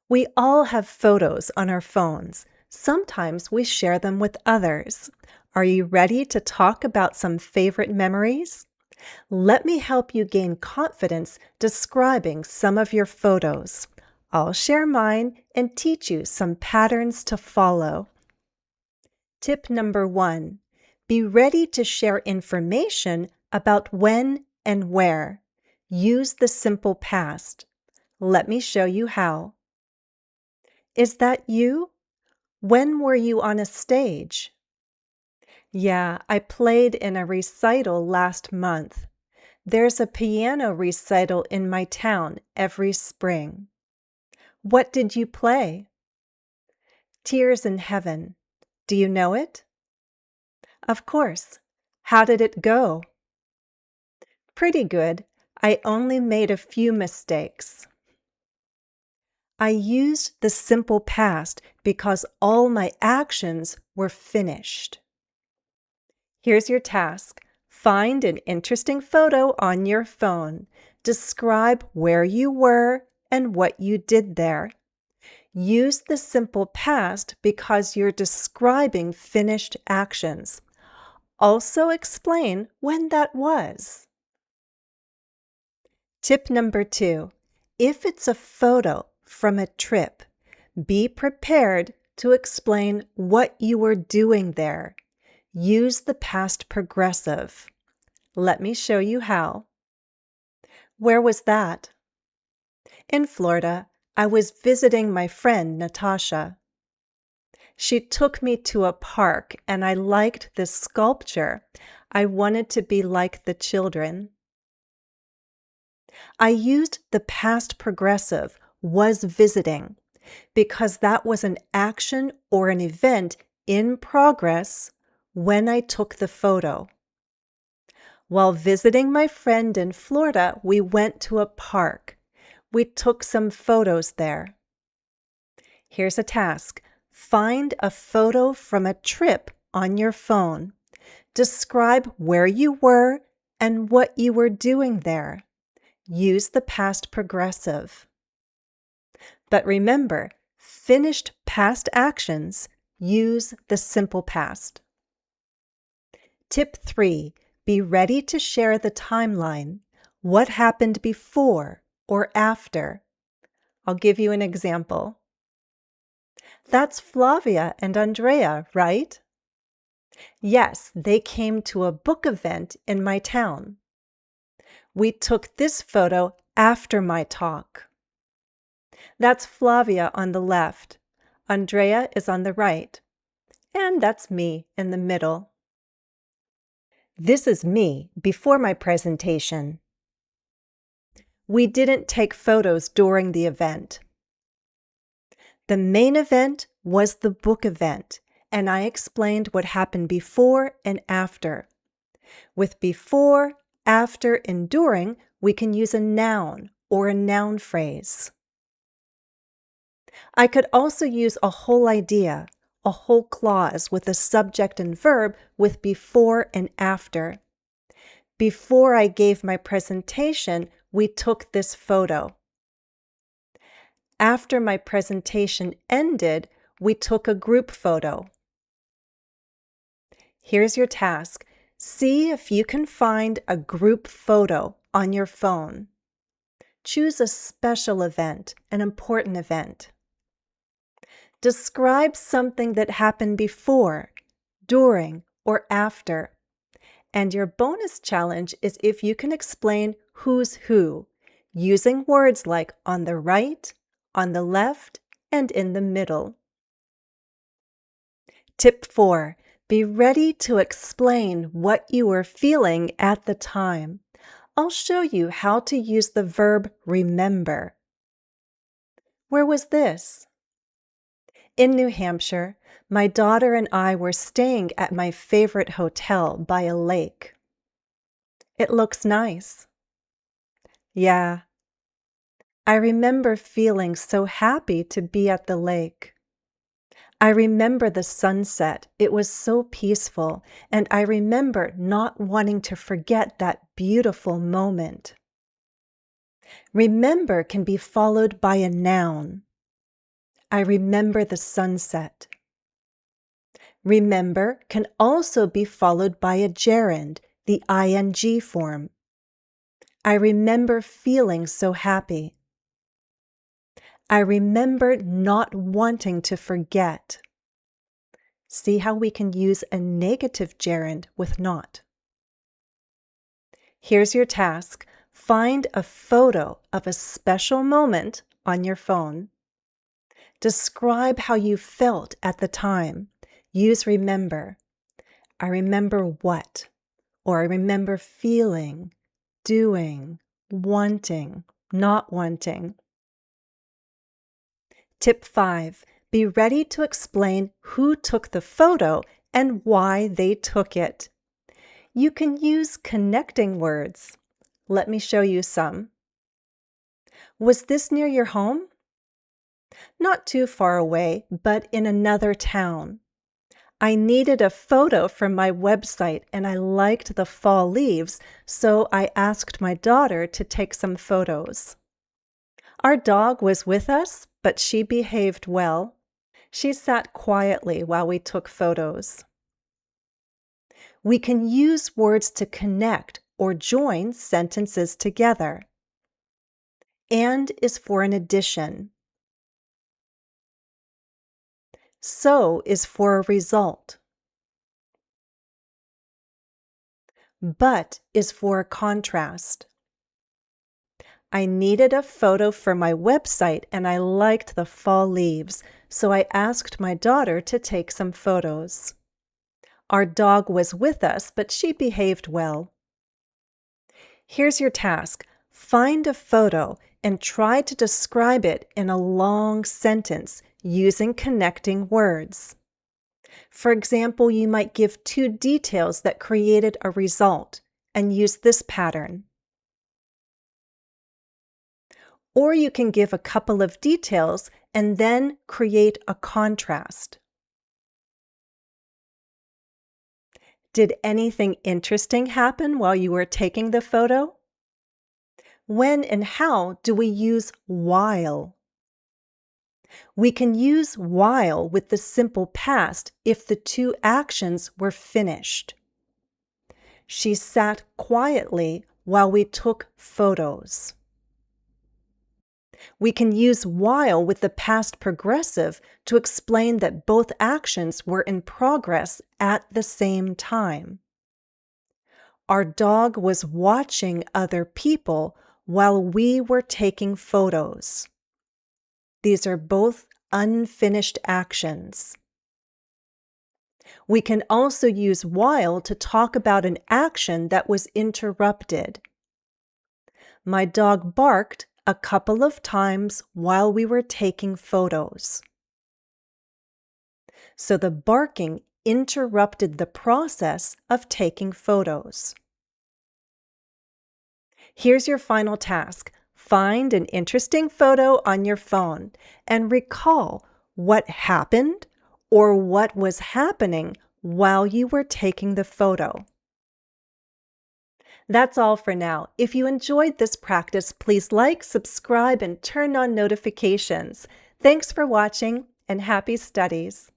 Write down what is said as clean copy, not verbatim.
We all have photos on our phones. Sometimes we share them with others. Are you ready to talk about some favorite memories? Let me help you gain confidence describing some of your photos. I'll share mine and teach you some patterns to follow. Tip number 1. Be ready to share information about when and where. Use the simple past. Let me show you how. Is that you? When were you on a stage? Yeah, I played in a recital last month. There's a piano recital in my town every spring. What did you play? Tears in Heaven. Do you know it? Of course. How did it go? Pretty good. I only made a few mistakes. I used the simple past because all my actions were finished. Here's your task. Find an interesting photo on your phone. Describe where you were and what you did there. Use the simple past because you're describing finished actions. Also explain when that was. Tip number 2. If it's a photo from a trip, be prepared to explain what you were doing there. Use the past progressive. Let me show you how. Where was that? In Florida, I was visiting my friend Natasha. She took me to a park and I liked this sculpture. I wanted to be like the children. I used the past progressive, was visiting, because that was an action or an event in progress when I took the photo. While visiting my friend in Florida, we went to a park. We took some photos there. Here's a task. Find a photo from a trip on your phone. Describe where you were and what you were doing there. Use the past progressive. But remember, finished past actions use the simple past. Tip 3. Be ready to share the timeline. What happened before or after? I'll give you an example. That's Flavia and Andrea, right? Yes, they came to a book event in my town. We took this photo after my talk. That's Flavia on the left. Andrea is on the right. And that's me in the middle. This is me before my presentation. We didn't take photos during the event. The main event was the book event, and I explained what happened before and after. With before, after, and during, we can use a noun or a noun phrase. I could also use a whole idea, a whole clause with a subject and verb with before and after. Before I gave my presentation, we took this photo. After my presentation ended, we took a group photo. Here's your task. See if you can find a group photo on your phone. Choose a special event, an important event. Describe something that happened before, during, or after. And your bonus challenge is if you can explain who's who, using words like on the right, on the left, and in the middle. Tip 4. Be ready to explain what you were feeling at the time. I'll show you how to use the verb remember. Where was this? In New Hampshire, my daughter and I were staying at my favorite hotel by a lake. It looks nice. Yeah. I remember feeling so happy to be at the lake. I remember the sunset. It was so peaceful, and I remember not wanting to forget that beautiful moment. Remember can be followed by a noun. I remember the sunset. Remember can also be followed by a gerund, the ing form. I remember feeling so happy. I remember not wanting to forget. See how we can use a negative gerund with not. Here's your task. Find a photo of a special moment on your phone. Describe how you felt at the time. Use remember. I remember what, or I remember feeling, doing, wanting, not wanting. Tip 5. Be ready to explain who took the photo and why they took it. You can use connecting words. Let me show you some. Was this near your home? Not too far away, but in another town. I needed a photo from my website and I liked the fall leaves, so I asked my daughter to take some photos. Our dog was with us, but she behaved well. She sat quietly while we took photos. We can use words to connect or join sentences together. And is for an addition. So is for a result. But is for a contrast. I needed a photo for my website and I liked the fall leaves, so I asked my daughter to take some photos. Our dog was with us, but she behaved well. Here's your task. Find a photo and try to describe it in a long sentence using connecting words. For example, you might give 2 details that created a result and use this pattern. Or you can give a couple of details and then create a contrast. Did anything interesting happen while you were taking the photo? When and how do we use while? We can use while with the simple past if the 2 actions were finished. She sat quietly while we took photos. We can use while with the past progressive to explain that both actions were in progress at the same time. Our dog was watching other people while we were taking photos. These are both unfinished actions. We can also use while to talk about an action that was interrupted. My dog barked a couple of times while we were taking photos. So the barking interrupted the process of taking photos. Here's your final task. Find an interesting photo on your phone and recall what happened or what was happening while you were taking the photo. That's all for now. If you enjoyed this practice, please like, subscribe, and turn on notifications. Thanks for watching and happy studies.